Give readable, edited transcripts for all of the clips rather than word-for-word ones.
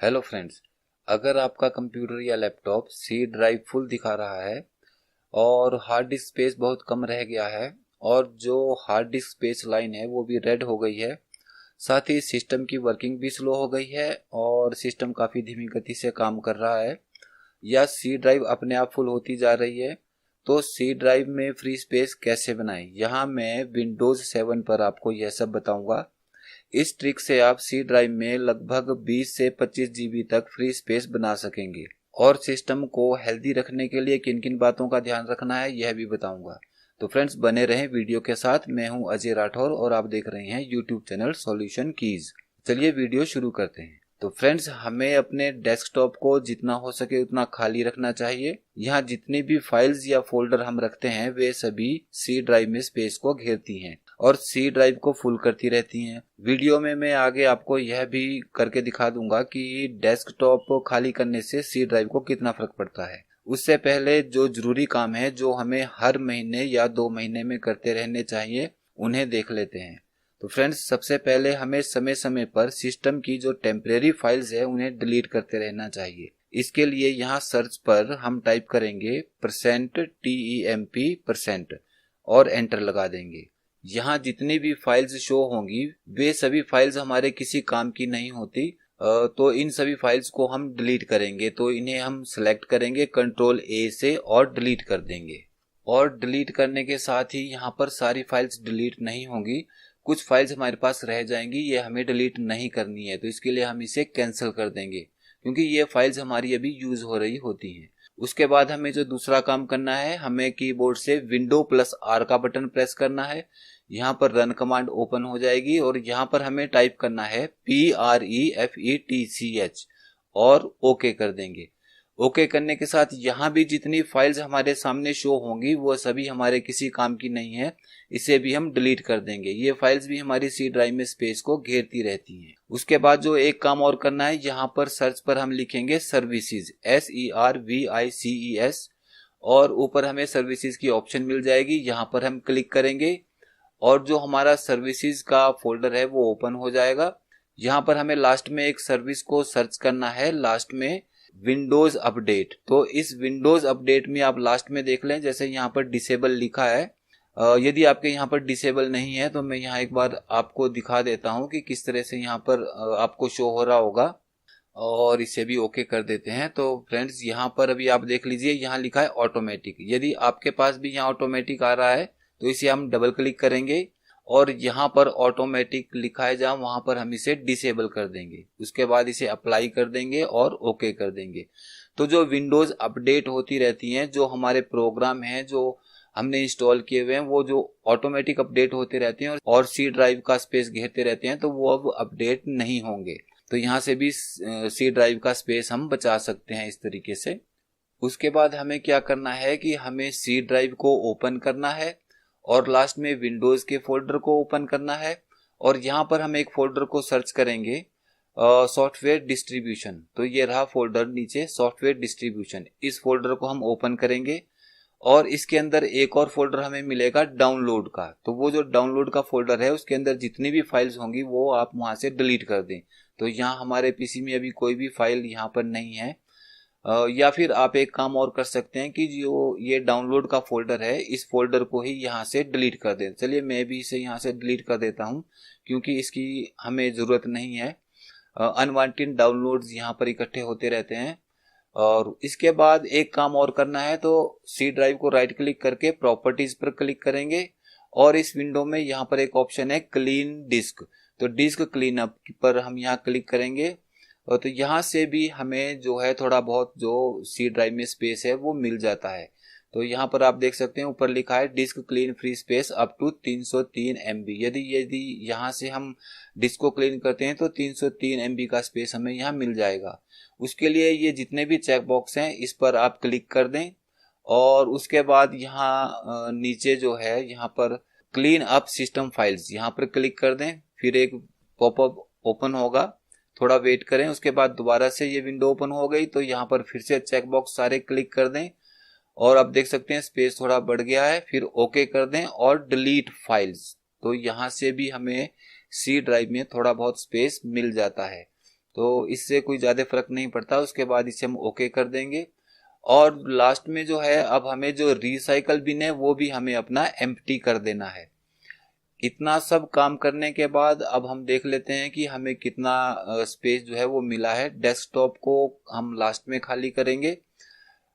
Hello friends, अगर आपका computer या लैपटॉप सी ड्राइव फुल दिखा रहा है और हार्ड डिस्क स्पेस बहुत कम रह गया है और जो हार्ड डिस्क स्पेस लाइन है वो भी रेड हो गई है, साथ ही सिस्टम की वर्किंग भी स्लो हो गई है और सिस्टम काफ़ी धीमी गति से काम कर रहा है या सी ड्राइव अपने आप फुल होती जा रही है, तो सी ड्राइव में फ्री स्पेस कैसे बनाएं, यहाँ मैं विंडोज़ 7 पर आपको यह सब बताऊंगा। इस ट्रिक से आप सी ड्राइव में लगभग 20 से 25 जीबी तक फ्री स्पेस बना सकेंगे और सिस्टम को हेल्दी रखने के लिए किन किन बातों का ध्यान रखना है यह भी बताऊंगा। तो फ्रेंड्स बने रहें वीडियो के साथ। मैं हूं अजय राठौर और आप देख रहे हैं यूट्यूब चैनल सॉल्यूशन कीज। चलिए वीडियो शुरू करते हैं। तो फ्रेंड्स हमें अपने डेस्कटॉप को जितना हो सके उतना खाली रखना चाहिए। यहाँ जितनी भी फाइल्स या फोल्डर हम रखते हैं वे सभी सी ड्राइव में स्पेस को घेरती हैं और सी ड्राइव को फुल करती रहती हैं। वीडियो में मैं आगे आपको यह भी करके दिखा दूंगा कि डेस्कटॉप खाली करने से सी ड्राइव को कितना फर्क पड़ता है। उससे पहले जो जरूरी काम है जो हमें हर महीने या 2 महीने में करते रहने चाहिए उन्हें देख लेते हैं। तो फ्रेंड्स सबसे पहले हमें समय समय पर सिस्टम की जो टेम्परेरी फाइल्स है उन्हें डिलीट करते रहना चाहिए। इसके लिए यहाँ सर्च पर हम टाइप करेंगे %temp% और एंटर लगा देंगे। यहाँ जितनी भी फाइल्स शो होंगी वे सभी फाइल्स हमारे किसी काम की नहीं होती, तो इन सभी फाइल्स को हम डिलीट करेंगे। तो इन्हें हम सेलेक्ट करेंगे कंट्रोल A से और डिलीट कर देंगे। और डिलीट करने के साथ ही यहाँ पर सारी फाइल्स डिलीट नहीं होंगी, कुछ फाइल्स हमारे पास रह जाएंगी, ये हमें डिलीट नहीं करनी है, तो इसके लिए हम इसे कैंसिल कर देंगे क्योंकि ये फाइल्स हमारी अभी यूज हो रही होती हैं। उसके बाद हमें जो दूसरा काम करना है, हमें कीबोर्ड से Windows+R का बटन प्रेस करना है। यहाँ पर रन कमांड ओपन हो जाएगी और यहाँ पर हमें टाइप करना है PREFETCH और ओके कर देंगे। ओके करने के साथ यहाँ भी जितनी फाइल्स हमारे सामने शो होंगी वो सभी हमारे किसी काम की नहीं है, इसे भी हम डिलीट कर देंगे। ये फाइल्स भी हमारी सी ड्राइव में स्पेस को घेरती रहती हैं। उसके बाद जो एक काम और करना है, यहाँ पर सर्च पर हम लिखेंगे सर्विसेज SERVICES और ऊपर हमें सर्विसेज की ऑप्शन मिल जाएगी। यहाँ पर हम क्लिक करेंगे और जो हमारा सर्विसेज का फोल्डर है वो ओपन हो जाएगा। यहाँ पर हमें लास्ट में एक सर्विस को सर्च करना है, लास्ट में विंडोज अपडेट। तो इस विंडोज अपडेट में आप लास्ट में देख लें, जैसे यहाँ पर डिसेबल लिखा है, यदि आपके यहाँ पर डिसेबल नहीं है तो मैं यहाँ एक बार आपको दिखा देता हूँ कि किस तरह से यहाँ पर आपको शो हो रहा होगा और इसे भी ओके कर देते हैं। तो फ्रेंड्स यहाँ पर अभी आप देख लीजिए, यहाँ लिखा है ऑटोमेटिक। यदि आपके पास भी यहाँ ऑटोमेटिक आ रहा है तो इसे हम डबल क्लिक करेंगे और यहाँ पर ऑटोमेटिक लिखा है जहाँ, वहां पर हम इसे डिसेबल कर देंगे। उसके बाद इसे अप्लाई कर देंगे और ओके कर देंगे। तो जो विंडोज अपडेट होती रहती हैं, जो हमारे प्रोग्राम हैं जो हमने इंस्टॉल किए हुए हैं, वो जो ऑटोमेटिक अपडेट होते रहते हैं और सी ड्राइव का स्पेस घेरते रहते हैं, तो वो अब अपडेट नहीं होंगे। तो यहाँ से भी सी ड्राइव का स्पेस हम बचा सकते हैं इस तरीके से। उसके बाद हमें क्या करना है कि हमें सी ड्राइव को ओपन करना है और लास्ट में विंडोज के फोल्डर को ओपन करना है और यहाँ पर हम एक फोल्डर को सर्च करेंगे सॉफ्टवेयर डिस्ट्रीब्यूशन। तो ये रहा फोल्डर नीचे, सॉफ्टवेयर डिस्ट्रीब्यूशन। इस फोल्डर को हम ओपन करेंगे और इसके अंदर एक और फोल्डर हमें मिलेगा डाउनलोड का। तो वो जो डाउनलोड का फोल्डर है उसके अंदर जितनी भी फाइल्स होंगी वो आप वहां से डिलीट कर दें। तो यहाँ हमारे पीसी में अभी कोई भी फाइल यहाँ पर नहीं है। या फिर आप एक काम और कर सकते हैं कि जो ये डाउनलोड का फोल्डर है इस फोल्डर को ही यहाँ से डिलीट कर दें। चलिए मैं भी इसे यहाँ से डिलीट कर देता हूँ क्योंकि इसकी हमें ज़रूरत नहीं है। अनवांटेड डाउनलोड्स यहाँ पर इकट्ठे होते रहते हैं। और इसके बाद एक काम और करना है, तो सी ड्राइव को राइट क्लिक करके प्रॉपर्टीज पर क्लिक करेंगे और इस विंडो में यहाँ पर एक ऑप्शन है क्लीन डिस्क। तो डिस्क क्लीन अप पर हम यहाँ क्लिक करेंगे और तो यहाँ से भी हमें जो है थोड़ा बहुत जो सी ड्राइव में स्पेस है वो मिल जाता है। तो यहाँ पर आप देख सकते हैं ऊपर लिखा है disk clean free space up to 303 MB। यदि यहाँ से हम डिस्क को क्लीन करते हैं तो 303 MB का स्पेस हमें यहाँ मिल जाएगा। उसके लिए ये जितने भी चेक बॉक्स हैं इस पर आप क्लिक कर दें और उसके बाद यहाँ नीचे जो है यहाँ पर क्लीन अप सिस्टम फाइल्स यहाँ पर क्लिक कर दें। फिर एक पॉपअप ओपन होगा, थोड़ा वेट करें, उसके बाद दोबारा से ये विंडो ओपन हो गई। तो यहाँ पर फिर से चेक बॉक्स सारे क्लिक कर दें और अब देख सकते हैं स्पेस थोड़ा बढ़ गया है। फिर ओके कर दें और डिलीट फाइल्स। तो यहाँ से भी हमें सी ड्राइव में थोड़ा बहुत स्पेस मिल जाता है। तो इससे कोई ज़्यादा फर्क नहीं पड़ता। उसके बाद इसे हम ओके कर देंगे। और लास्ट में जो है अब हमें जो रिसाइकल बिन है वो भी हमें अपना एम्प्टी कर देना है। इतना सब काम करने के बाद अब हम देख लेते हैं कि हमें कितना स्पेस जो है वो मिला है। डेस्कटॉप को हम लास्ट में खाली करेंगे।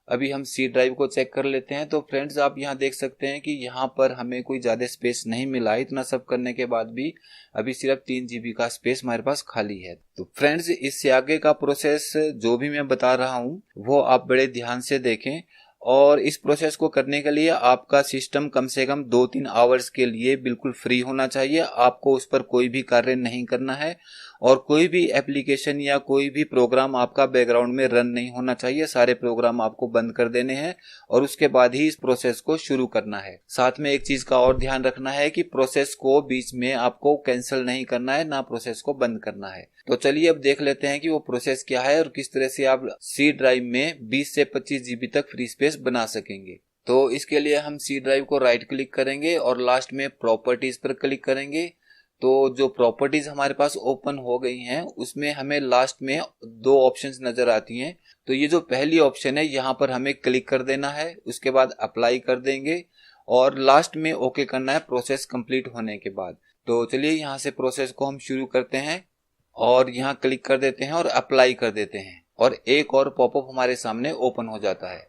अभी हम सी ड्राइव को चेक कर लेते हैं। तो फ्रेंड्स आप यहाँ देख सकते हैं कि यहाँ पर हमें कोई ज़्यादा स्पेस नहीं मिला है। इतना सब करने के बाद भी अभी सिर्फ 3 GB का स्पेस हमारे पास खाली है। तो फ्रेंड्स इससे आगे का प्रोसेस जो भी मैं बता रहा हूँ वो आप बड़े ध्यान से देखें। और इस प्रोसेस को करने के लिए आपका सिस्टम कम से कम 2-3 आवर्स के लिए बिल्कुल फ्री होना चाहिए। आपको उस पर कोई भी कार्य नहीं करना है और कोई भी एप्लीकेशन या कोई भी प्रोग्राम आपका बैकग्राउंड में रन नहीं होना चाहिए। सारे प्रोग्राम आपको बंद कर देने हैं और उसके बाद ही इस प्रोसेस को शुरू करना है। साथ में एक चीज का और ध्यान रखना है कि प्रोसेस को बीच में आपको कैंसिल नहीं करना है, ना प्रोसेस को बंद करना है। तो चलिए अब देख लेते हैं कि वो प्रोसेस क्या है और किस तरह से आप सी ड्राइव में 20 से 25 GB तक फ्री स्पेस बना सकेंगे। तो इसके लिए हम सी ड्राइव को राइट क्लिक करेंगे और लास्ट में प्रॉपर्टीज पर क्लिक करेंगे। तो जो प्रॉपर्टीज हमारे पास ओपन हो गई हैं उसमें हमें लास्ट में 2 ऑप्शंस नजर आती हैं। तो ये जो पहली ऑप्शन है यहाँ पर हमें क्लिक कर देना है। उसके बाद अप्लाई कर देंगे और लास्ट में ओके करना है प्रोसेस कंप्लीट होने के बाद। तो चलिए यहाँ से प्रोसेस को हम शुरू करते हैं और यहाँ क्लिक कर देते हैं और अप्लाई कर देते हैं और एक और पॉपअप हमारे सामने ओपन हो जाता है।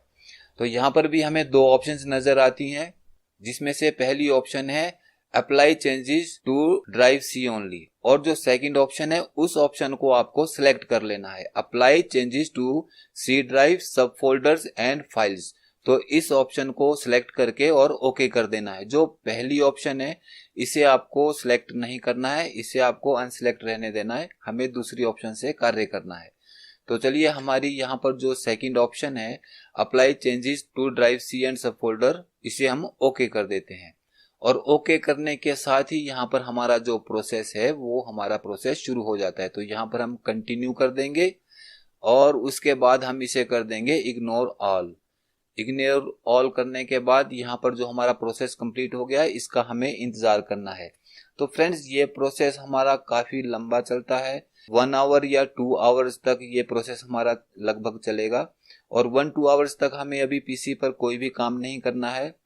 तो यहाँ पर भी हमें 2 ऑप्शंस नजर आती हैं जिसमें से पहली ऑप्शन है apply changes to drive C only और जो सेकंड ऑप्शन है उस ऑप्शन को आपको सिलेक्ट कर लेना है, apply changes to C drive subfolders and files. तो इस ऑप्शन को सिलेक्ट करके और ओके कर देना है। जो पहली ऑप्शन है इसे आपको सिलेक्ट नहीं करना है, इसे आपको अनसिलेक्ट रहने देना है। हमें दूसरी ऑप्शन से कार्य करना है। तो चलिए हमारी यहाँ पर जो सेकंड ऑप्शन है apply changes to drive C and subfolder, इसे हम ओके कर देते हैं। और ओके करने के साथ ही यहाँ पर हमारा जो प्रोसेस है वो हमारा प्रोसेस शुरू हो जाता है। तो यहाँ पर हम कंटिन्यू कर देंगे और उसके बाद हम इसे कर देंगे इग्नोर ऑल। इग्नोर ऑल करने के बाद यहाँ पर जो हमारा प्रोसेस कंप्लीट हो गया है इसका हमें इंतजार करना है। तो फ्रेंड्स ये प्रोसेस हमारा काफी लंबा चलता है। 1 आवर या 2 आवर्स तक ये प्रोसेस हमारा लगभग चलेगा और 1-2 आवर्स तक हमें अभी पीसी पर कोई भी काम नहीं करना है।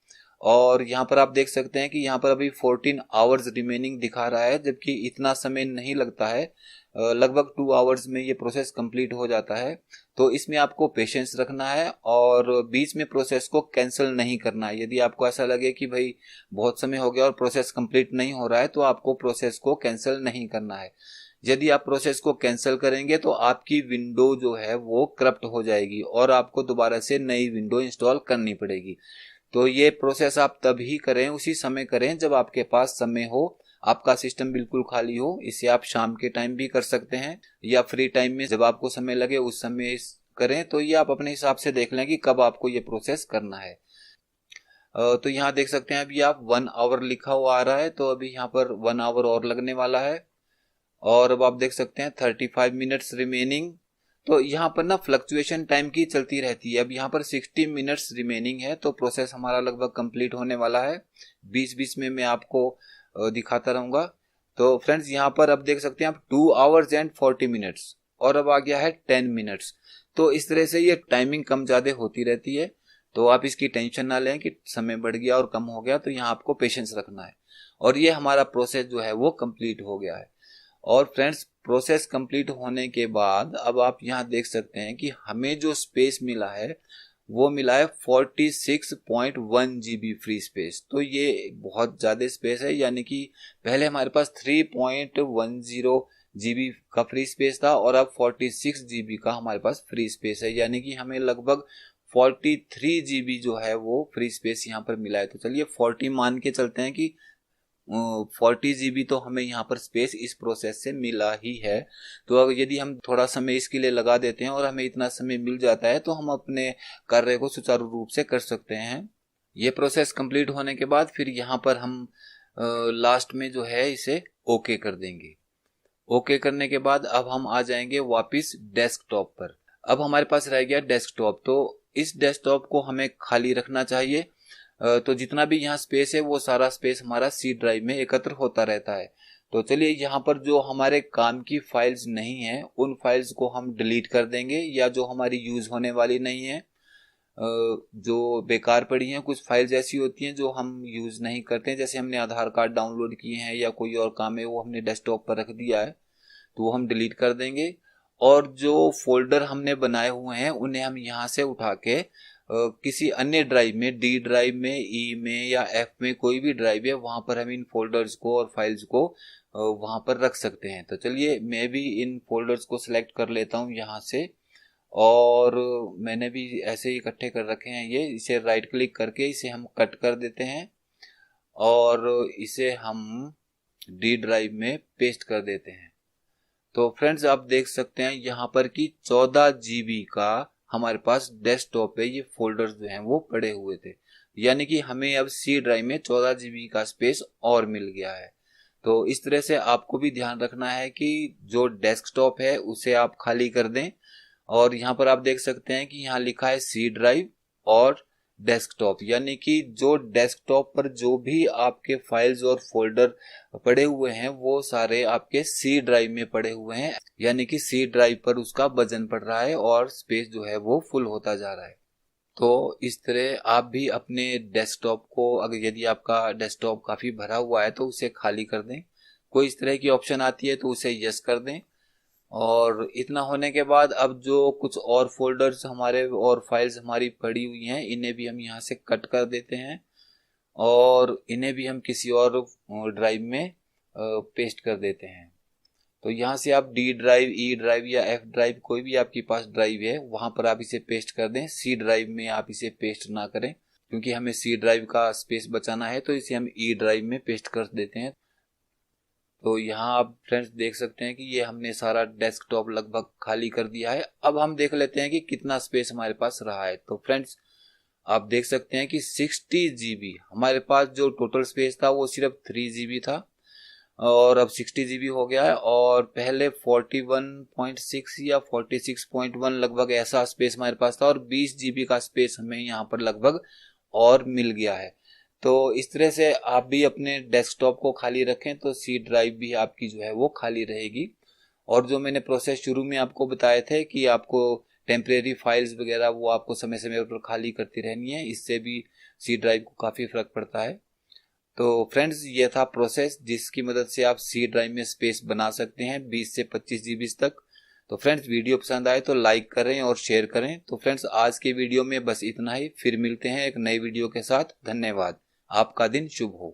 और यहाँ पर आप देख सकते हैं कि यहाँ पर अभी 14 आवर्स रिमेनिंग दिखा रहा है, जबकि इतना समय नहीं लगता है। लगभग 2 आवर्स में ये प्रोसेस कंप्लीट हो जाता है। तो इसमें आपको पेशेंस रखना है और बीच में प्रोसेस को कैंसिल नहीं करना है। यदि आपको ऐसा लगे कि भाई बहुत समय हो गया और प्रोसेस कंप्लीट नहीं हो रहा है तो आपको प्रोसेस को कैंसिल नहीं करना है। यदि आप प्रोसेस को कैंसिल करेंगे तो आपकी विंडो जो है वो करप्ट हो जाएगी और आपको दोबारा से नई विंडो इंस्टॉल करनी पड़ेगी। तो ये प्रोसेस आप तभी करें, उसी समय करें जब आपके पास समय हो, आपका सिस्टम बिल्कुल खाली हो। इसे आप शाम के टाइम भी कर सकते हैं या फ्री टाइम में जब आपको समय लगे उस समय करें। तो ये आप अपने हिसाब से देख लें कि कब आपको ये प्रोसेस करना है। तो यहाँ देख सकते हैं अभी आप 1 आवर लिखा हुआ आ रहा है, तो अभी यहाँ पर 1 आवर और लगने वाला है। और अब आप देख सकते हैं 35 मिनट्स रिमेनिंग। तो यहाँ पर ना फ्लक्चुएशन टाइम की चलती रहती है। अब यहाँ पर 60 मिनट्स रिमेनिंग है तो प्रोसेस हमारा लगभग कंप्लीट होने वाला है। बीच बीच में मैं आपको दिखाता रहूंगा। तो फ्रेंड्स यहाँ पर अब देख सकते हैं आप 2 आवर्स एंड 40 मिनट्स और अब आ गया है 10 मिनट्स। तो इस तरह से ये टाइमिंग कम ज्यादा होती रहती है। तो आप इसकी टेंशन ना लें कि समय बढ़ गया और कम हो गया। तो यहाँ आपको पेशेंस रखना है और ये हमारा प्रोसेस जो है वो कंप्लीट हो गया है। और फ्रेंड्स प्रोसेस कंप्लीट होने के बाद अब आप यहाँ देख सकते हैं कि हमें जो स्पेस मिला है वो मिला है 46.1 GB फ्री स्पेस। तो ये बहुत ज्यादा स्पेस है, यानी कि पहले हमारे पास 3.10 GB का फ्री स्पेस था और अब 46 GB का हमारे पास फ्री स्पेस है, यानी कि हमें लगभग 43 GB जो है वो फ्री स्पेस यहाँ पर मिला है। तो चलिए 40 मान के चलते हैं कि 40 GB तो हमें यहाँ पर स्पेस इस प्रोसेस से मिला ही है। तो अगर यदि हम थोड़ा समय इसके लिए लगा देते हैं और हमें इतना समय मिल जाता है तो हम अपने कार्य को सुचारू रूप से कर सकते हैं। ये प्रोसेस कंप्लीट होने के बाद फिर यहाँ पर हम लास्ट में जो है इसे ओके कर देंगे। ओके करने के बाद अब हम आ जाएंगे वापिस डेस्कटॉप पर। अब हमारे पास रह गया डेस्कटॉप। तो इस डेस्कटॉप को हमें खाली रखना चाहिए। तो जितना भी यहाँ स्पेस है वो सारा स्पेस हमारा सी ड्राइव में एकत्र होता रहता है। तो चलिए यहाँ पर जो हमारे काम की फाइल्स नहीं है उन फाइल्स को हम डिलीट कर देंगे, या जो हमारी यूज होने वाली नहीं है, जो बेकार पड़ी हैं। कुछ फाइल्स ऐसी होती हैं जो हम यूज नहीं करते हैं, जैसे हमने आधार कार्ड डाउनलोड किए हैं या कोई और काम है वो हमने डेस्कटॉप पर रख दिया है, तो वो हम डिलीट कर देंगे। और जो फोल्डर हमने बनाए हुए हैं उन्हें हम यहाँ से उठा के किसी अन्य ड्राइव में, डी ड्राइव में, ई में या एफ में, कोई भी ड्राइव है वहां पर हम इन फोल्डर्स को और फाइल्स को वहां पर रख सकते हैं। तो चलिए मैं भी इन फोल्डर्स को सिलेक्ट कर लेता हूँ यहाँ से, और मैंने भी ऐसे ही इकट्ठे कर रखे हैं ये। इसे राइट क्लिक करके इसे हम कट कर देते हैं और इसे हम डी ड्राइव में पेस्ट कर देते हैं। तो फ्रेंड्स आप देख सकते हैं यहाँ पर कि 14 GB का हमारे पास डेस्कटॉप पे ये फोल्डर्स जो हैं वो पड़े हुए थे, यानी कि हमें अब सी ड्राइव में 14 GB का स्पेस और मिल गया है। तो इस तरह से आपको भी ध्यान रखना है कि जो डेस्कटॉप है उसे आप खाली कर दें। और यहाँ पर आप देख सकते हैं कि यहाँ लिखा है सी ड्राइव और डेस्कटॉप, यानी कि जो डेस्कटॉप पर जो भी आपके फाइल्स और फोल्डर पड़े हुए हैं वो सारे आपके सी ड्राइव में पड़े हुए हैं, यानी कि सी ड्राइव पर उसका वजन पड़ रहा है और स्पेस जो है वो फुल होता जा रहा है। तो इस तरह आप भी अपने डेस्कटॉप को, अगर यदि आपका डेस्कटॉप काफी भरा हुआ है तो उसे खाली कर दें। कोई इस तरह की ऑप्शन आती है तो उसे यस कर दें। और इतना होने के बाद अब जो कुछ और फोल्डर्स हमारे और फाइल्स हमारी पड़ी हुई हैं इन्हें भी हम यहाँ से कट कर देते हैं और इन्हें भी हम किसी और ड्राइव में पेस्ट कर देते हैं। तो यहाँ से आप डी ड्राइव, ई ड्राइव या एफ ड्राइव, कोई भी आपके पास ड्राइव है वहां पर आप इसे पेस्ट कर दें। सी ड्राइव में आप इसे पेस्ट ना करें, क्योंकि हमें सी ड्राइव का स्पेस बचाना है, तो इसे हम ई ड्राइव में पेस्ट कर देते हैं। तो यहाँ आप फ्रेंड्स देख सकते हैं कि ये हमने सारा डेस्कटॉप लगभग खाली कर दिया है। अब हम देख लेते हैं कि कितना स्पेस हमारे पास रहा है। तो फ्रेंड्स आप देख सकते हैं कि 60 GB हमारे पास, जो टोटल स्पेस था वो सिर्फ 3 GB था और अब 60 GB हो गया है। और पहले 41.6 या 46.1 लगभग ऐसा स्पेस हमारे पास था, और 20 GB का स्पेस हमें यहाँ पर लगभग और मिल गया है। तो इस तरह से आप भी अपने डेस्कटॉप को खाली रखें तो सी ड्राइव भी आपकी जो है वो खाली रहेगी। और जो मैंने प्रोसेस शुरू में आपको बताए थे कि आपको टेम्परेरी फाइल्स वगैरह वो आपको समय समय पर खाली करती रहनी है, इससे भी सी ड्राइव को काफ़ी फर्क पड़ता है। तो फ्रेंड्स ये था प्रोसेस जिसकी मदद से आप सी ड्राइव में स्पेस बना सकते हैं 20 से 25 GB तक। तो फ्रेंड्स वीडियो पसंद आए तो लाइक करें और शेयर करें। तो फ्रेंड्स आज के वीडियो में बस इतना ही, फिर मिलते हैं एक नई वीडियो के साथ। धन्यवाद। आपका दिन शुभ हो।